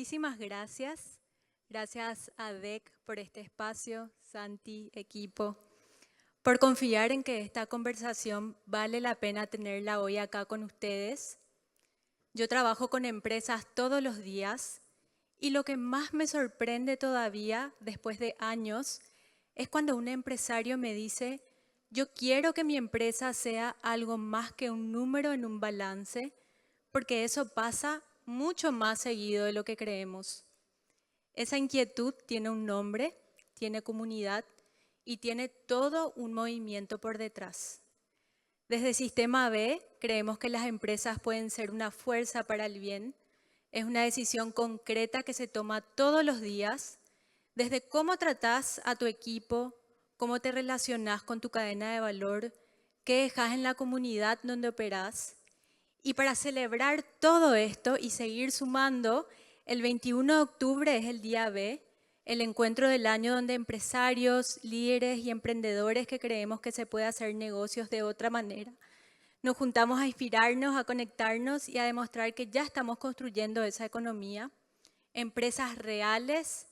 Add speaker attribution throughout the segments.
Speaker 1: muchísimas gracias. Gracias a DEC por este espacio, Santi, equipo, por confiar en que esta conversación vale la pena tenerla hoy acá con ustedes. Yo trabajo con empresas todos los días y lo que más me sorprende todavía, después de años, es cuando un empresario me dice: yo quiero que mi empresa sea algo más que un número en un balance, porque eso pasa mucho más seguido de lo que creemos. Esa inquietud tiene un nombre, tiene comunidad y tiene todo un movimiento por detrás. Desde Sistema B creemos que las empresas pueden ser una fuerza para el bien. Es una decisión concreta que se toma todos los días, desde cómo tratás a tu equipo, cómo te relacionás con tu cadena de valor, qué dejas en la comunidad donde operás. Y para celebrar todo esto y seguir sumando, el 21 de octubre es el Día B, el encuentro del año donde empresarios, líderes y emprendedores que creemos que se puede hacer negocios de otra manera, nos juntamos a inspirarnos, a conectarnos y a demostrar que ya estamos construyendo esa economía, empresas reales,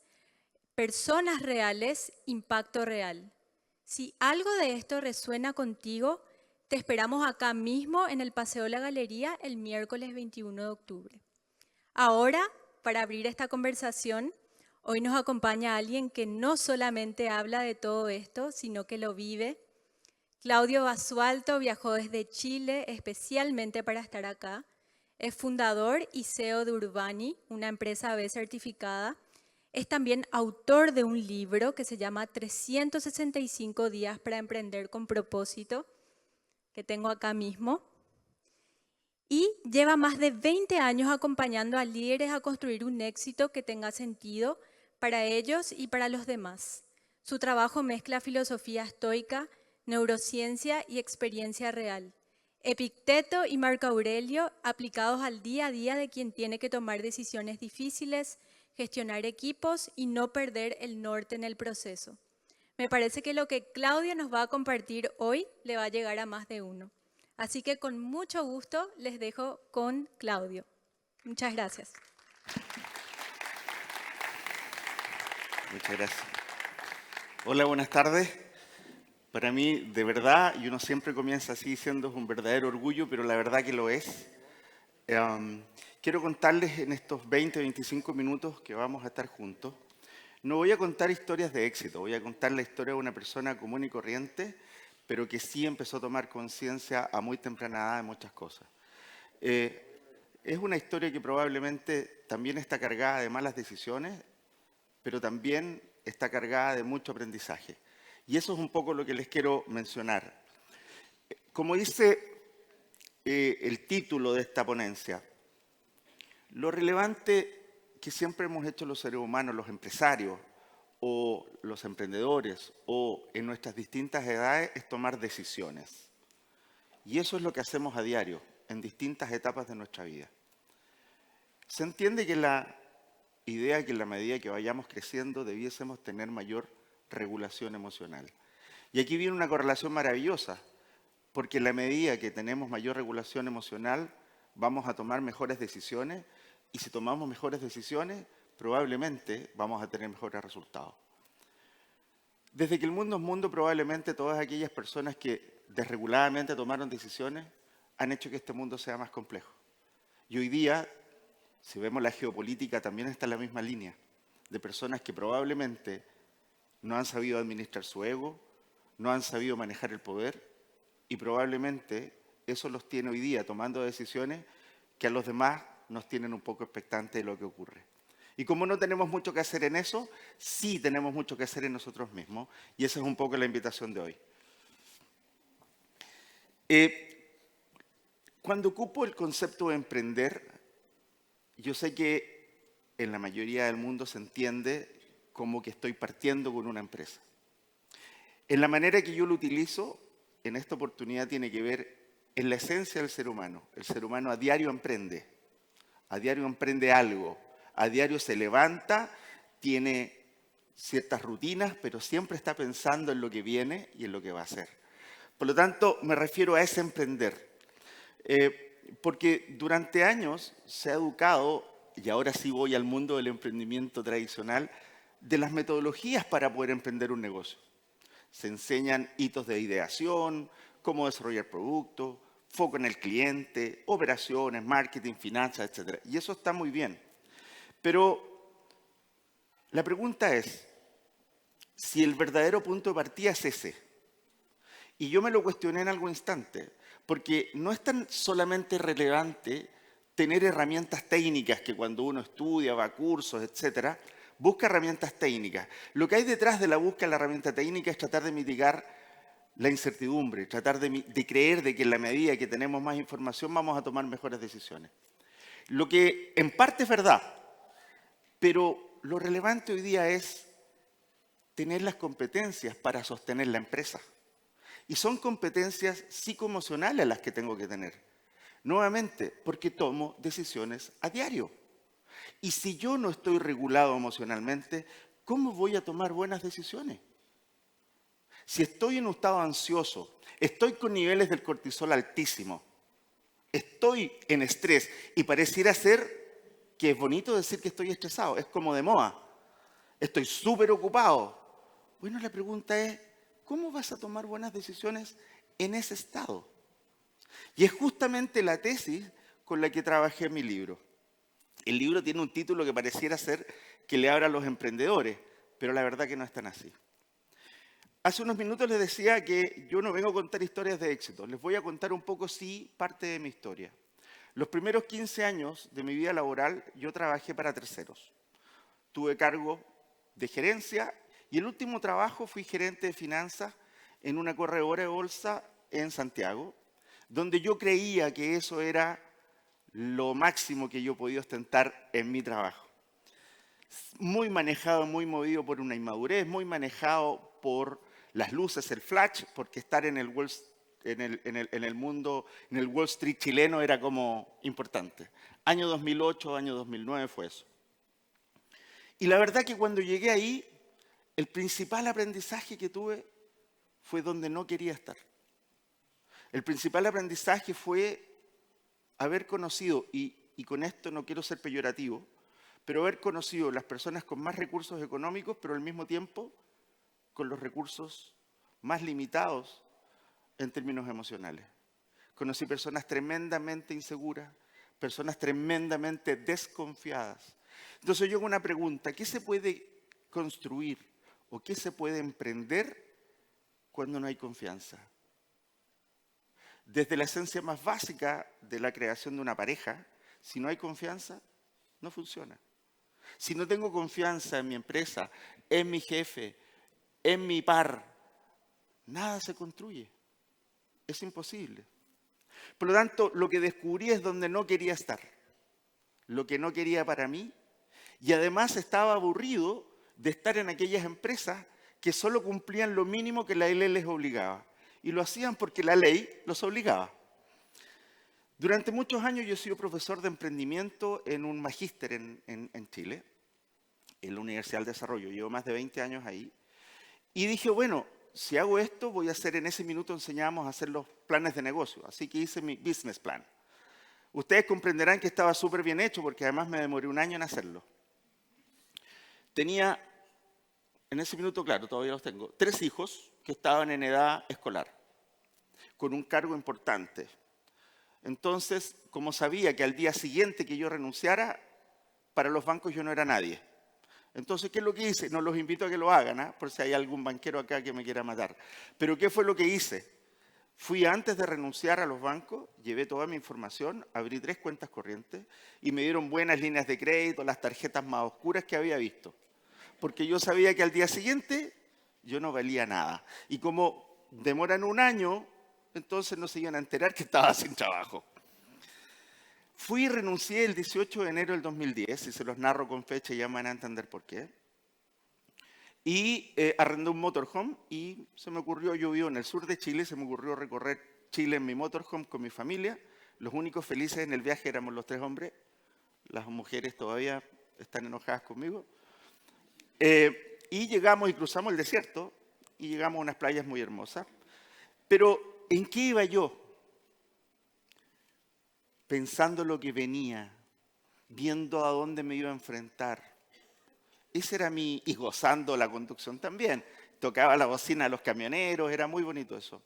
Speaker 1: personas reales, impacto real. Si algo de esto resuena contigo, te esperamos acá mismo en el Paseo La Galería el miércoles 21 de octubre. Ahora, para abrir esta conversación, hoy nos acompaña alguien que no solamente habla de todo esto, sino que lo vive. Claudio Basualto viajó desde Chile especialmente para estar acá. Es fundador y CEO de Urbani, una empresa B certificada. Es también autor de un libro que se llama 365 días para emprender con propósito, que tengo acá mismo. Y lleva más de 20 años acompañando a líderes a construir un éxito que tenga sentido para ellos y para los demás. Su trabajo mezcla filosofía estoica, neurociencia y experiencia real. Epicteto y Marco Aurelio aplicados al día a día de quien tiene que tomar decisiones difíciles, gestionar equipos y no perder el norte en el proceso. Me parece que lo que Claudio nos va a compartir hoy le va a llegar a más de uno. Así que con mucho gusto les dejo con Claudio. Muchas gracias.
Speaker 2: Muchas gracias. Hola, buenas tardes. Para mí, de verdad, y uno siempre comienza así diciendo es un verdadero orgullo, pero la verdad que lo es. Quiero contarles en estos 20, 25 minutos que vamos a estar juntos. No voy a contar historias de éxito, voy a contar la historia de una persona común y corriente, pero que sí empezó a tomar conciencia a muy temprana edad de muchas cosas. Es una historia que probablemente también está cargada de malas decisiones, pero también está cargada de mucho aprendizaje. Y eso es un poco lo que les quiero mencionar. Como dice el título de esta ponencia, lo relevante que siempre hemos hecho los seres humanos, los empresarios o los emprendedores o en nuestras distintas edades es tomar decisiones. Y eso es lo que hacemos a diario, en distintas etapas de nuestra vida. Se entiende que la idea que en la medida que vayamos creciendo debiésemos tener mayor regulación emocional. Y aquí viene una correlación maravillosa, porque en la medida que tenemos mayor regulación emocional vamos a tomar mejores decisiones y si tomamos mejores decisiones probablemente vamos a tener mejores resultados. Desde que el mundo es mundo, probablemente todas aquellas personas que desreguladamente tomaron decisiones han hecho que este mundo sea más complejo. Y hoy día, si vemos la geopolítica, también está en la misma línea, de personas que probablemente no han sabido administrar su ego, no han sabido manejar el poder y probablemente eso los tiene hoy día tomando decisiones que a los demás nos tienen un poco expectantes de lo que ocurre. Y como no tenemos mucho que hacer en eso, sí tenemos mucho que hacer en nosotros mismos y esa es un poco la invitación de hoy. Cuando ocupo el concepto de emprender, yo sé que en la mayoría del mundo se entiende como que estoy partiendo con una empresa. En la manera que yo lo utilizo, en esta oportunidad tiene que ver en la esencia del ser humano. El ser humano a diario emprende algo, a diario se levanta, tiene ciertas rutinas, pero siempre está pensando en lo que viene y en lo que va a hacer. Por lo tanto, me refiero a ese emprender. Porque durante años se ha educado y ahora sí voy al mundo del emprendimiento tradicional, de las metodologías para poder emprender un negocio. Se enseñan hitos de ideación, cómo desarrollar productos, foco en el cliente, operaciones, marketing, finanzas, etc. Y eso está muy bien. Pero la pregunta es, si el verdadero punto de partida es ese, y yo me lo cuestioné en algún instante, porque no es tan solamente relevante tener herramientas técnicas que cuando uno estudia, va a cursos, etcétera, busca herramientas técnicas. Lo que hay detrás de la búsqueda de la herramienta técnica es tratar de mitigar la incertidumbre, tratar de creer de que en la medida que tenemos más información vamos a tomar mejores decisiones. Lo que en parte es verdad, pero lo relevante hoy día es tener las competencias para sostener la empresa. Y son competencias psicoemocionales las que tengo que tener. Nuevamente, porque tomo decisiones a diario. Y si yo no estoy regulado emocionalmente, ¿cómo voy a tomar buenas decisiones? Si estoy en un estado ansioso, estoy con niveles del cortisol altísimo, estoy en estrés y pareciera ser que es bonito decir que estoy estresado, es como de moda, estoy súper ocupado. Bueno, la pregunta es, ¿cómo vas a tomar buenas decisiones en ese estado? Y es justamente la tesis con la que trabajé en mi libro. El libro tiene un título que pareciera ser que le habla a los emprendedores, pero la verdad que no es tan así. Hace unos minutos les decía que yo no vengo a contar historias de éxito, les voy a contar un poco, sí, parte de mi historia. Los primeros 15 años de mi vida laboral yo trabajé para terceros. Tuve cargo de gerencia y el último trabajo fui gerente de finanzas en una corredora de bolsa en Santiago, donde yo creía que eso era lo máximo que yo podía ostentar en mi trabajo. Muy manejado, muy movido por una inmadurez, muy manejado por las luces, el flash, porque estar en el mundo, en el Wall Street chileno era como importante. Año 2008, año 2009 fue eso. Y la verdad que cuando llegué ahí, el principal aprendizaje que tuve fue donde no quería estar. El principal aprendizaje fue haber conocido, y con esto no quiero ser peyorativo, pero haber conocido las personas con más recursos económicos, pero al mismo tiempo con los recursos más limitados en términos emocionales. Conocí personas tremendamente inseguras, personas tremendamente desconfiadas. Entonces yo hago una pregunta, ¿qué se puede construir o qué se puede emprender cuando no hay confianza? Desde la esencia más básica de la creación de una pareja, si no hay confianza, no funciona. Si no tengo confianza en mi empresa, en mi jefe, en mi par, nada se construye. Es imposible. Por lo tanto, lo que descubrí es donde no quería estar. Lo que no quería para mí. Y además estaba aburrido de estar en aquellas empresas que solo cumplían lo mínimo que la ley les obligaba. Y lo hacían porque la ley los obligaba. Durante muchos años yo he sido profesor de emprendimiento en un magíster en Chile, en la Universidad del Desarrollo. Llevo más de 20 años ahí. Y dije, bueno, si hago esto, voy a hacer, en ese minuto enseñábamos a hacer los planes de negocio. Así que hice mi business plan. Ustedes comprenderán que estaba súper bien hecho porque además me demoré un año en hacerlo. Tenía, en ese minuto, claro, todavía los tengo, 3 hijos que estaban en edad escolar, con un cargo importante. Entonces, como sabía que al día siguiente que yo renunciara, para los bancos yo no era nadie. Entonces, ¿qué es lo que hice? No los invito a que lo hagan, por si hay algún banquero acá que me quiera matar. Pero ¿qué fue lo que hice? Fui antes de renunciar a los bancos, llevé toda mi información, abrí 3 cuentas corrientes y me dieron buenas líneas de crédito, las tarjetas más oscuras que había visto. Porque yo sabía que al día siguiente yo no valía nada. Y como demoran un año, entonces no se iban a enterar que estaba sin trabajo. Fui y renuncié el 18 de enero del 2010, y se los narro con fecha y ya me van a entender por qué. Y arrendé un motorhome y se me ocurrió, yo vivo en el sur de Chile, se me ocurrió recorrer Chile en mi motorhome con mi familia. Los únicos felices en el viaje éramos los 3 hombres. Las mujeres todavía están enojadas conmigo. Y llegamos y cruzamos el desierto y llegamos a unas playas muy hermosas. Pero, ¿en qué iba yo? Pensando lo que venía, viendo a dónde me iba a enfrentar. Ese era y gozando la conducción también. Tocaba la bocina a los camioneros, era muy bonito eso.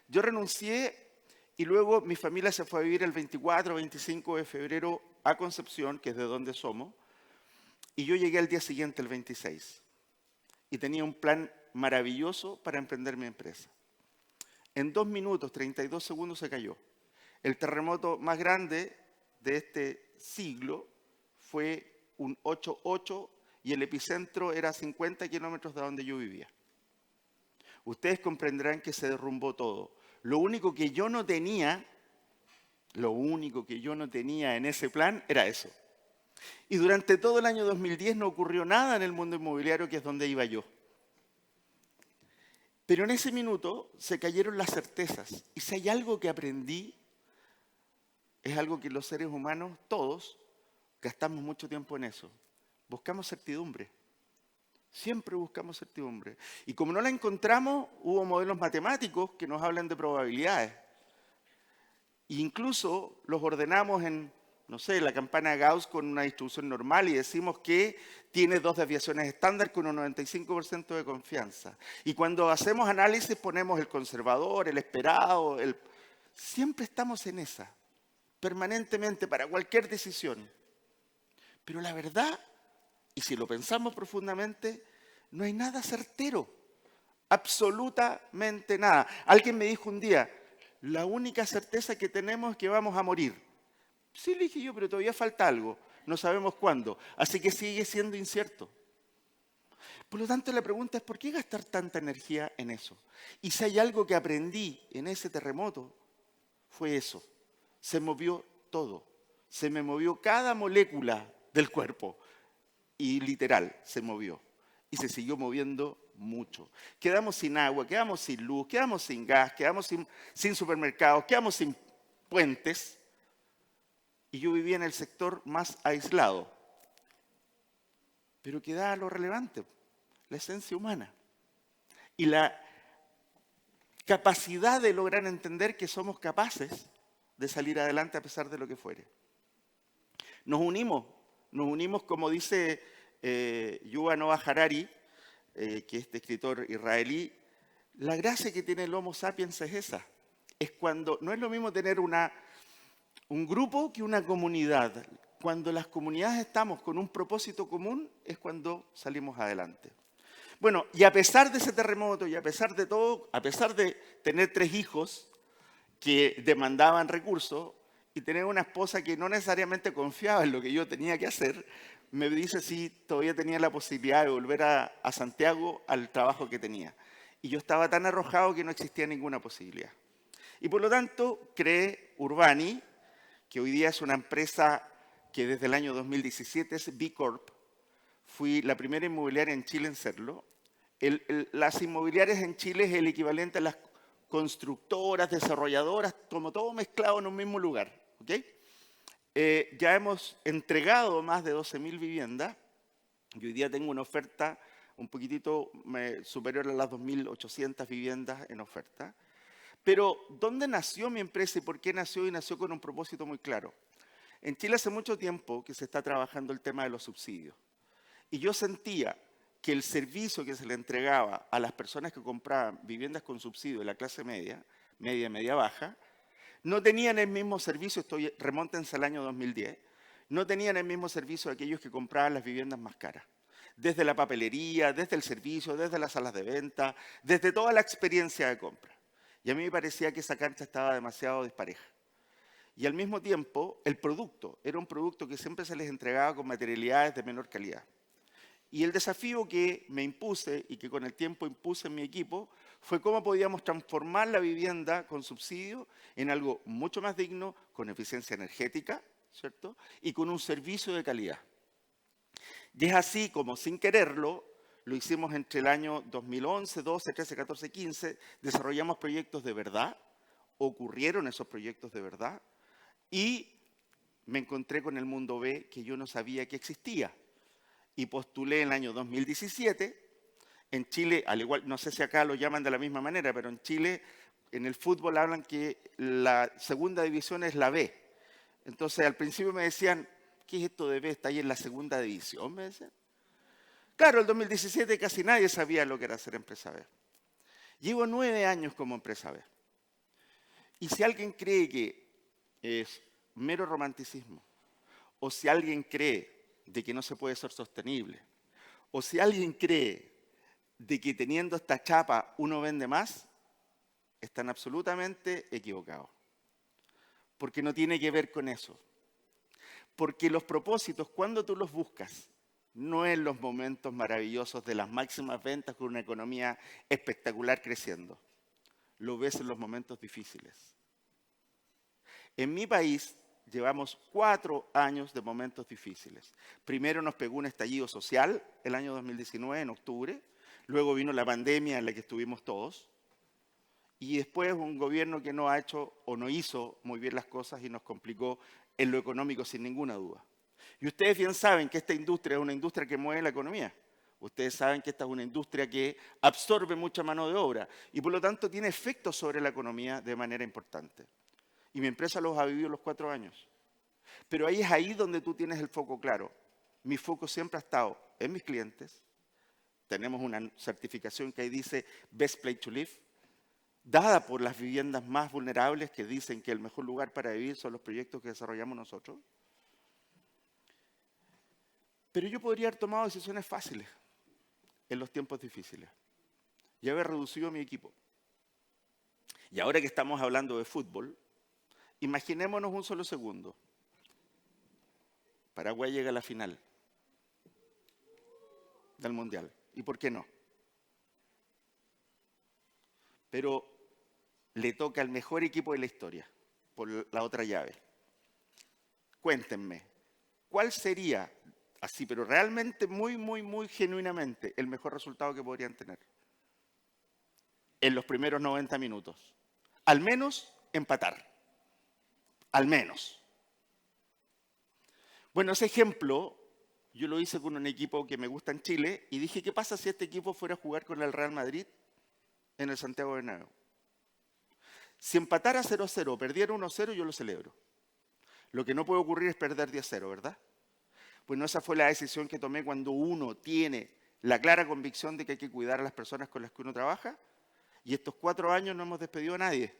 Speaker 2: Yo renuncié y luego mi familia se fue a vivir el 24 o 25 de febrero a Concepción, que es de donde somos, y yo llegué al día siguiente, el 26, y tenía un plan maravilloso para emprender mi empresa. En 2 minutos, 32 segundos se cayó. El terremoto más grande de este siglo fue un 8.8 y el epicentro era a 50 kilómetros de donde yo vivía. Ustedes comprenderán que se derrumbó todo. Lo único que yo no tenía en ese plan era eso. Y durante todo el año 2010 no ocurrió nada en el mundo inmobiliario, que es donde iba yo. Pero en ese minuto se cayeron las certezas. Y si hay algo que aprendí, es algo que los seres humanos, todos, gastamos mucho tiempo en eso. Buscamos certidumbre. Siempre buscamos certidumbre. Y como no la encontramos, hubo modelos matemáticos que nos hablan de probabilidades. E incluso los ordenamos en, no sé, la campana de Gauss con una distribución normal y decimos que tiene 2 desviaciones estándar con un 95% de confianza. Y cuando hacemos análisis ponemos el conservador, el esperado, siempre estamos en esa, permanentemente, para cualquier decisión. Pero la verdad, y si lo pensamos profundamente, no hay nada certero, absolutamente nada. Alguien me dijo un día, la única certeza que tenemos es que vamos a morir. Sí, le dije yo, pero todavía falta algo, no sabemos cuándo, así que sigue siendo incierto. Por lo tanto, la pregunta es, ¿por qué gastar tanta energía en eso? Y si hay algo que aprendí en ese terremoto, fue eso. Se movió todo, se me movió cada molécula del cuerpo. Y literal, se movió. Y se siguió moviendo mucho. Quedamos sin agua, quedamos sin luz, quedamos sin gas, quedamos sin supermercados, quedamos sin puentes. Y yo vivía en el sector más aislado. Pero quedaba lo relevante, la esencia humana. Y la capacidad de lograr entender que somos capaces de salir adelante a pesar de lo que fuere. Nos unimos como dice Yuval Noah Harari, que es este escritor israelí. La gracia que tiene el Homo sapiens es esa. Es cuando no es lo mismo tener un grupo que una comunidad. Cuando las comunidades estamos con un propósito común es cuando salimos adelante. Bueno, y a pesar de ese terremoto y a pesar de todo, a pesar de tener 3 hijos que demandaban recursos y tener una esposa que no necesariamente confiaba en lo que yo tenía que hacer, me dice si todavía tenía la posibilidad de volver a Santiago al trabajo que tenía. Y yo estaba tan arrojado que no existía ninguna posibilidad. Y por lo tanto creé Urbani, que hoy día es una empresa que desde el año 2017 es B Corp. Fui la primera inmobiliaria en Chile en serlo. Las inmobiliarias en Chile es el equivalente a las constructoras, desarrolladoras, como todo mezclado en un mismo lugar. ¿Okay? Ya hemos entregado más de 12.000 viviendas y hoy día tengo una oferta un poquitito superior a las 2.800 viviendas en oferta. Pero, ¿dónde nació mi empresa y por qué nació? Y nació con un propósito muy claro. En Chile hace mucho tiempo que se está trabajando el tema de los subsidios. Y yo sentía que el servicio que se le entregaba a las personas que compraban viviendas con subsidio de la clase media, media baja, no tenían el mismo servicio, remóntense al año 2010, no tenían el mismo servicio de aquellos que compraban las viviendas más caras. Desde la papelería, desde el servicio, desde las salas de venta, desde toda la experiencia de compra. Y a mí me parecía que esa cancha estaba demasiado dispareja. Y al mismo tiempo, el producto era un producto que siempre se les entregaba con materialidades de menor calidad. Y el desafío que me impuse y que con el tiempo impuse en mi equipo fue cómo podíamos transformar la vivienda con subsidio en algo mucho más digno, con eficiencia energética, ¿cierto? Y con un servicio de calidad. Y es así como, sin quererlo, lo hicimos entre el año 2011, 12, 13, 14, 15, desarrollamos proyectos de verdad, ocurrieron esos proyectos de verdad, y me encontré con el mundo B que yo no sabía que existía. Y postulé en el año 2017. En Chile, al igual, no sé si acá lo llaman de la misma manera, pero en Chile, en el fútbol hablan que la segunda división es la B. Entonces, al principio me decían, ¿qué es esto de B? ¿Está ahí en la segunda división? Me decían. Claro, el 2017 casi nadie sabía lo que era ser empresa B. Llevo 9 años como empresa B. Y si alguien cree que es mero romanticismo, o si alguien cree de que no se puede ser sostenible, o si alguien cree de que teniendo esta chapa uno vende más, están absolutamente equivocados. Porque no tiene que ver con eso. Porque los propósitos, cuando tú los buscas, no en los momentos maravillosos de las máximas ventas con una economía espectacular creciendo. Lo ves en los momentos difíciles. En mi país llevamos 4 años de momentos difíciles. Primero nos pegó un estallido social el año 2019, en octubre. Luego vino la pandemia en la que estuvimos todos. Y después un gobierno que no ha hecho o no hizo muy bien las cosas y nos complicó en lo económico sin ninguna duda. Y ustedes bien saben que esta industria es una industria que mueve la economía. Ustedes saben que esta es una industria que absorbe mucha mano de obra y por lo tanto tiene efectos sobre la economía de manera importante. Y mi empresa los ha vivido los 4 años. Pero ahí es ahí donde tú tienes el foco claro. Mi foco siempre ha estado en mis clientes. Tenemos una certificación que ahí dice Best Place to Live, dada por las viviendas más vulnerables que dicen que el mejor lugar para vivir son los proyectos que desarrollamos nosotros. Pero yo podría haber tomado decisiones fáciles en los tiempos difíciles y haber reducido mi equipo. Y ahora que estamos hablando de fútbol, imaginémonos un solo segundo. Paraguay llega a la final del Mundial. ¿Y por qué no? Pero le toca al mejor equipo de la historia, por la otra llave. Cuéntenme, ¿cuál sería, así, pero realmente muy genuinamente, el mejor resultado que podrían tener? En los primeros 90 minutos. Al menos empatar. Al menos. Bueno, ese ejemplo yo lo hice con un equipo que me gusta en Chile y dije, ¿qué pasa si este equipo fuera a jugar con el Real Madrid en el Santiago Bernabéu? Si empatara 0-0, perdiera 1-0, yo lo celebro. Lo que no puede ocurrir es perder 10-0, ¿verdad? Pues no, esa fue la decisión que tomé cuando uno tiene la clara convicción de que hay que cuidar a las personas con las que uno trabaja. Y estos 4 años no hemos despedido a nadie.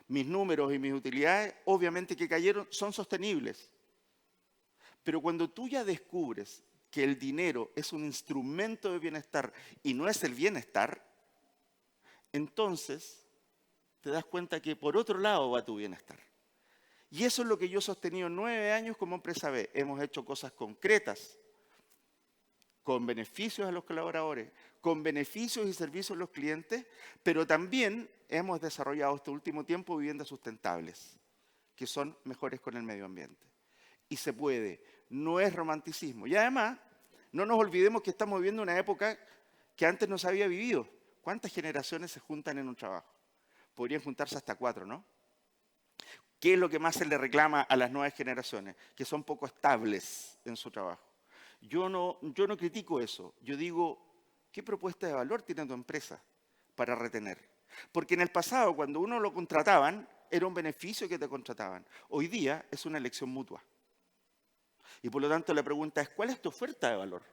Speaker 2: Mis números y mis utilidades, obviamente que cayeron, son sostenibles. Pero cuando tú ya descubres que el dinero es un instrumento de bienestar y no es el bienestar, entonces te das cuenta que por otro lado va tu bienestar. Y eso es lo que yo he sostenido 9 años como empresa B. Hemos hecho cosas concretas, con beneficios a los colaboradores, con beneficios y servicios a los clientes, pero también hemos desarrollado este último tiempo viviendas sustentables, que son mejores con el medio ambiente. Y se puede, no es romanticismo. Y además, no nos olvidemos que estamos viviendo una época que antes no se había vivido. ¿Cuántas generaciones se juntan en un trabajo? Podrían juntarse hasta 4, ¿no? ¿Qué es lo que más se le reclama a las nuevas generaciones? Que son poco estables en su trabajo. Yo no critico eso. Yo digo, ¿qué propuesta de valor tiene tu empresa para retener? Porque en el pasado, cuando uno lo contrataban, era un beneficio que te contrataban. Hoy día es una elección mutua. Y por lo tanto la pregunta es, ¿cuál es tu oferta de valor?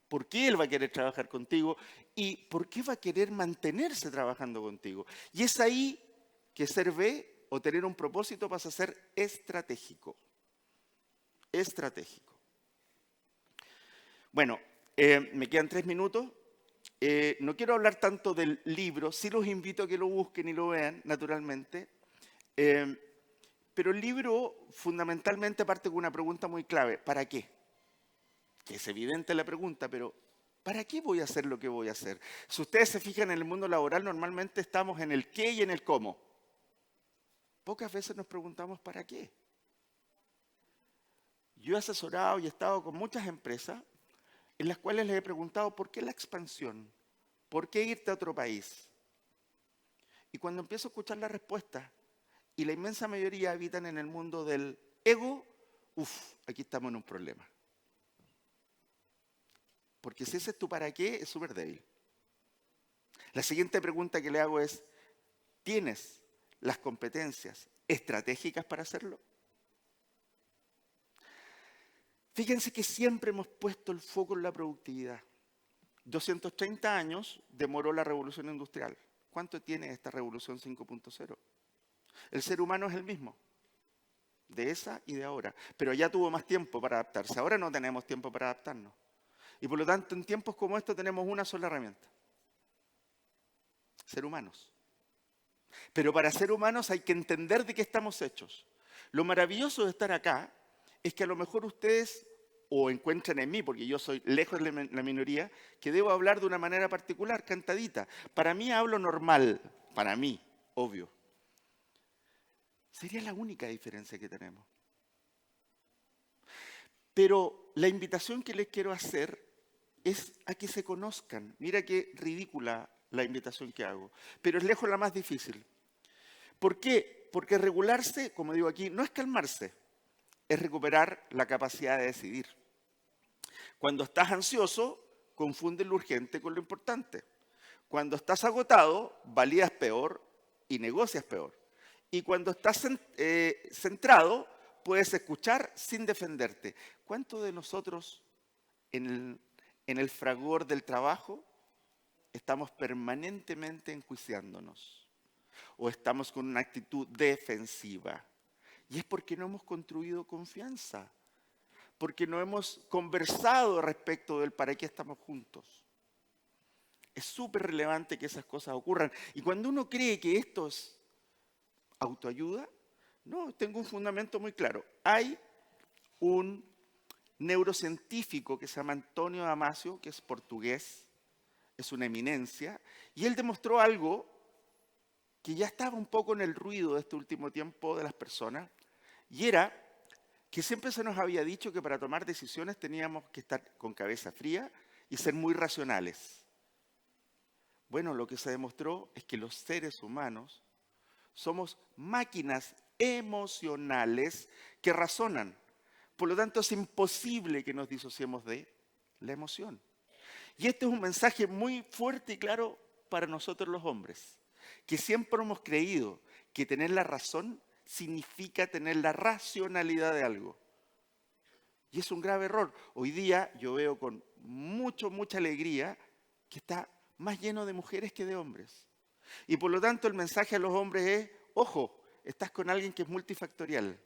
Speaker 2: ¿Por qué él va a querer trabajar contigo? ¿Y por qué va a querer mantenerse trabajando contigo? Y es ahí que ser B o tener un propósito pasa a ser estratégico. Estratégico. Bueno, me quedan 3 minutos. No quiero hablar tanto del libro, sí los invito a que lo busquen y lo vean, naturalmente. Pero el libro fundamentalmente parte con una pregunta muy clave. ¿Para qué? Que es evidente la pregunta, pero ¿para qué voy a hacer lo que voy a hacer? Si ustedes se fijan en el mundo laboral, normalmente estamos en el qué y en el cómo. Pocas veces nos preguntamos ¿para qué? Yo he asesorado y he estado con muchas empresas en las cuales les he preguntado ¿por qué la expansión? ¿Por qué irte a otro país? Y cuando empiezo a escuchar la respuesta, y la inmensa mayoría habitan en el mundo del ego, aquí estamos en un problema. Porque si ese es tu para qué, es súper débil. La siguiente pregunta que le hago es, ¿tienes las competencias estratégicas para hacerlo? Fíjense que siempre hemos puesto el foco en la productividad. 230 años demoró la revolución industrial. ¿Cuánto tiene esta revolución 5.0? El ser humano es el mismo, de esa y de ahora. Pero ya tuvo más tiempo para adaptarse. Ahora no tenemos tiempo para adaptarnos. Y por lo tanto, en tiempos como estos tenemos una sola herramienta. Ser humanos. Pero para ser humanos hay que entender de qué estamos hechos. Lo maravilloso de estar acá es que a lo mejor ustedes o encuentran en mí, porque yo soy lejos de la minoría, que debo hablar de una manera particular, cantadita. Para mí hablo normal, para mí, obvio. Sería la única diferencia que tenemos. Pero la invitación que les quiero hacer es a que se conozcan. Mira qué ridícula la invitación que hago, pero es lejos la más difícil. ¿Por qué? Porque regularse, como digo aquí, no es calmarse, es recuperar la capacidad de decidir. Cuando estás ansioso, confundes lo urgente con lo importante. Cuando estás agotado, valías peor y negocias peor. Y cuando estás centrado, puedes escuchar sin defenderte. ¿Cuántos de nosotros en el fragor del trabajo estamos permanentemente enjuiciándonos? O estamos con una actitud defensiva. Y es porque no hemos construido confianza. Porque no hemos conversado respecto del para qué estamos juntos. Es súper relevante que esas cosas ocurran. Y cuando uno cree que esto es autoayuda, no, tengo un fundamento muy claro. Hay un neurocientífico que se llama Antonio Damasio, que es portugués, es una eminencia, y él demostró algo que ya estaba un poco en el ruido de este último tiempo de las personas, y era que siempre se nos había dicho que para tomar decisiones teníamos que estar con cabeza fría y ser muy racionales. Bueno, lo que se demostró es que los seres humanos somos máquinas emocionales que razonan. Por lo tanto, es imposible que nos disociemos de la emoción. Y este es un mensaje muy fuerte y claro para nosotros los hombres, que siempre hemos creído que tener la razón significa tener la racionalidad de algo. Y es un grave error. Hoy día yo veo con mucha alegría que está más lleno de mujeres que de hombres. Y por lo tanto el mensaje a los hombres es, ojo, estás con alguien que es multifactorial.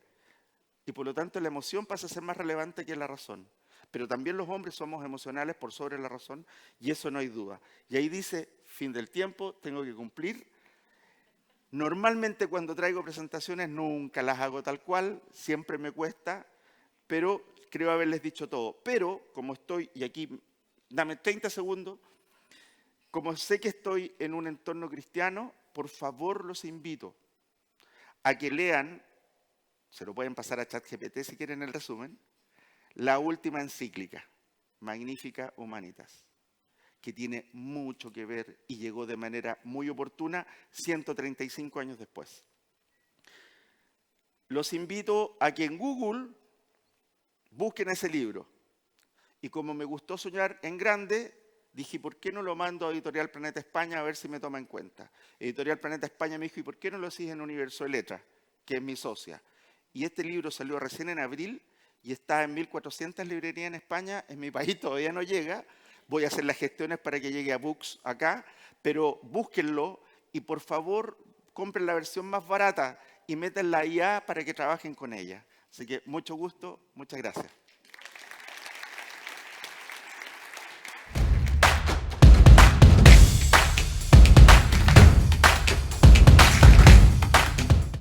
Speaker 2: Y por lo tanto la emoción pasa a ser más relevante que la razón. Pero también los hombres somos emocionales por sobre la razón y eso no hay duda. Y ahí dice, fin del tiempo, tengo que cumplir. Normalmente cuando traigo presentaciones nunca las hago tal cual, siempre me cuesta, pero creo haberles dicho todo. Pero como estoy, y aquí dame 30 segundos, como sé que estoy en un entorno cristiano, por favor los invito a que lean, se lo pueden pasar a ChatGPT si quieren el resumen, la última encíclica, Magnificat Humanitas, que tiene mucho que ver y llegó de manera muy oportuna 135 años después. Los invito a que en Google busquen ese libro. Y como me gustó soñar en grande, dije, ¿por qué no lo mando a Editorial Planeta España a ver si me toma en cuenta? Editorial Planeta España me dijo, ¿y por qué no lo haces en Universo de Letras, que es mi socia? Y este libro salió recién en abril y está en 1.400 librerías en España. En mi país todavía no llega. Voy a hacer las gestiones para que llegue a Books acá, pero búsquenlo y por favor compren la versión más barata y metan la IA para que trabajen con ella. Así que mucho gusto, muchas gracias.